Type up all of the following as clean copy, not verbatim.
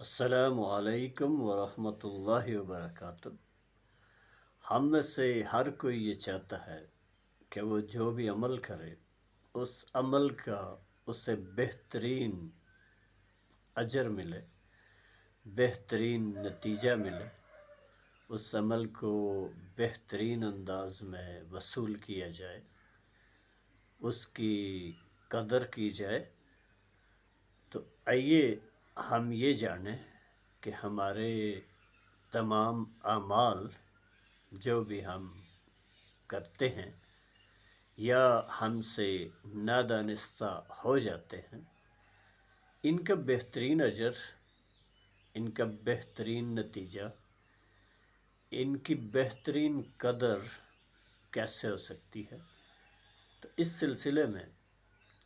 السلام علیکم ورحمۃ اللہ وبرکاتہ۔ ہم میں سے ہر کوئی یہ چاہتا ہے کہ وہ جو بھی عمل کرے اس عمل کا اسے بہترین اجر ملے، بہترین نتیجہ ملے، اس عمل کو بہترین انداز میں وصول کیا جائے، اس کی قدر کی جائے۔ تو آئیے ہم یہ جانیں کہ ہمارے تمام اعمال جو بھی ہم کرتے ہیں یا ہم سے نادانستہ ہو جاتے ہیں، ان کا بہترین اجر، ان کا بہترین نتیجہ، ان کی بہترین قدر کیسے ہو سکتی ہے؟ تو اس سلسلے میں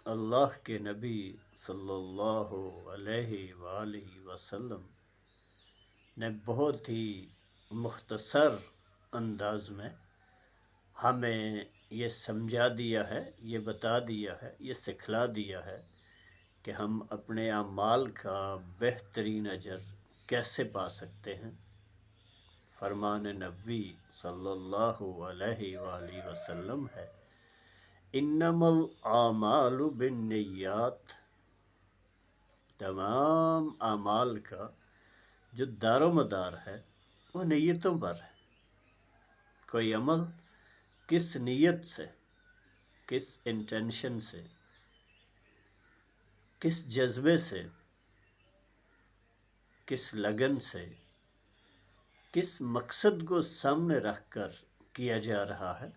اللہ کے نبی صلی اللہ علیہ وآلہ وسلم نے بہت ہی مختصر انداز میں ہمیں یہ سمجھا دیا ہے، یہ بتا دیا ہے، یہ سکھلا دیا ہے کہ ہم اپنے اعمال کا بہترین اجر کیسے پا سکتے ہیں۔ فرمان نبوی صلی اللہ علیہ وآلہ وسلم ہے، انما الاعمال بالنیات۔ تمام اعمال کا جو دار و مدار ہے وہ نیتوں پر ہے۔ کوئی عمل کس نیت سے، کس انٹینشن سے، کس جذبے سے، کس لگن سے، کس مقصد کو سامنے رکھ کر کیا جا رہا ہے،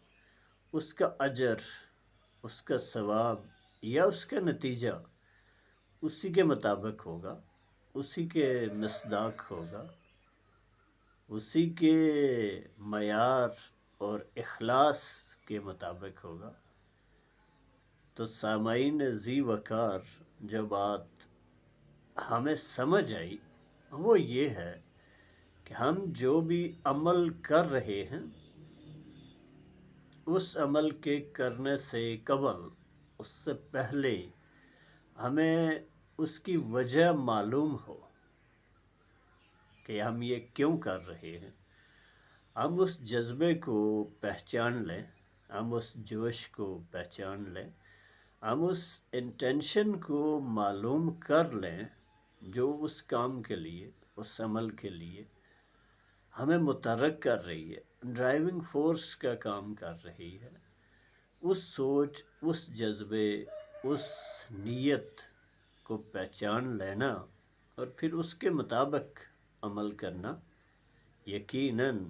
اس کا اجر، اس کا ثواب یا اس کا نتیجہ اسی کے مطابق ہوگا، اسی کے مصداق ہوگا، اسی کے معیار اور اخلاص کے مطابق ہوگا۔ تو سامعین ذی وقار، جو بات ہمیں سمجھ آئی وہ یہ ہے کہ ہم جو بھی عمل کر رہے ہیں، اس عمل کے کرنے سے قبل، اس سے پہلے ہمیں اس کی وجہ معلوم ہو کہ ہم یہ کیوں کر رہے ہیں۔ ہم اس جذبے کو پہچان لیں، ہم اس جوش کو پہچان لیں، ہم اس انٹینشن کو معلوم کر لیں جو اس کام کے لیے، اس عمل کے لیے ہمیں متحرک کر رہی ہے، ڈرائیونگ فورس کا کام کر رہی ہے۔ اس سوچ، اس جذبے، اس نیت کو پہچان لینا اور پھر اس کے مطابق عمل کرنا یقیناً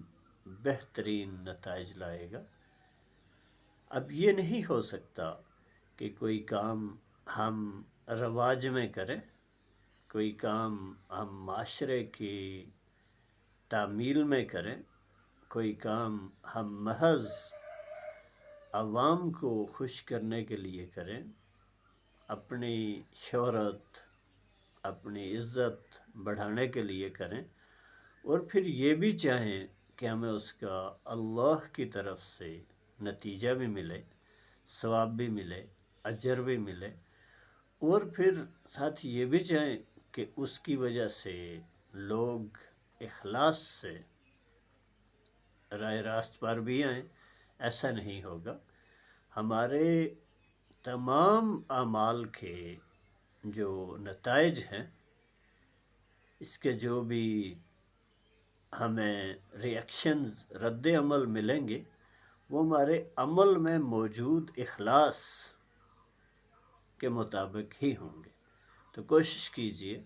بہترین نتائج لائے گا۔ اب یہ نہیں ہو سکتا کہ کوئی کام ہم رواج میں کریں، کوئی کام ہم معاشرے کی تعمیل میں کریں، کوئی کام ہم محض عوام کو خوش کرنے کے لیے کریں، اپنی شہرت، اپنی عزت بڑھانے کے لیے کریں، اور پھر یہ بھی چاہیں کہ ہمیں اس کا اللہ کی طرف سے نتیجہ بھی ملے، ثواب بھی ملے، اجر بھی ملے، اور پھر ساتھ یہ بھی چاہیں کہ اس کی وجہ سے لوگ اخلاص سے راہ راست پر بھی آئیں۔ ایسا نہیں ہوگا۔ ہمارے تمام اعمال کے جو نتائج ہیں، اس کے جو بھی ہمیں ریئیکشنز، رد عمل ملیں گے، وہ ہمارے عمل میں موجود اخلاص کے مطابق ہی ہوں گے۔ تو کوشش کیجئے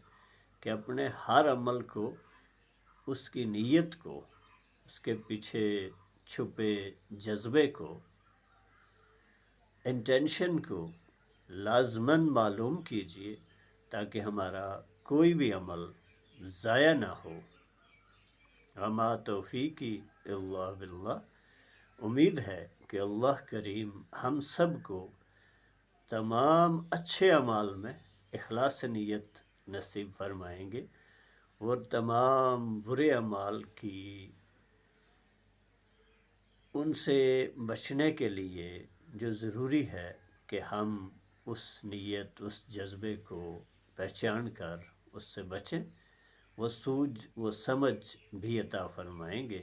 کہ اپنے ہر عمل کو، اس کی نیت کو، اس کے پیچھے چھپے جذبے کو، انٹینشن کو لازماً معلوم کیجئے تاکہ ہمارا کوئی بھی عمل ضائع نہ ہو۔ وما توفیقی الا باللہ۔ امید ہے کہ اللہ کریم ہم سب کو تمام اچھے اعمال میں اخلاص نیت نصیب فرمائیں گے، اور تمام برے اعمال کی، ان سے بچنے کے لیے جو ضروری ہے کہ ہم اس نیت، اس جذبے کو پہچان کر اس سے بچیں، و سوجھ و سمجھ بھی عطا فرمائیں گے۔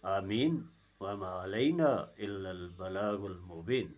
آمین۔ وما علینا الا البلاغ المبین۔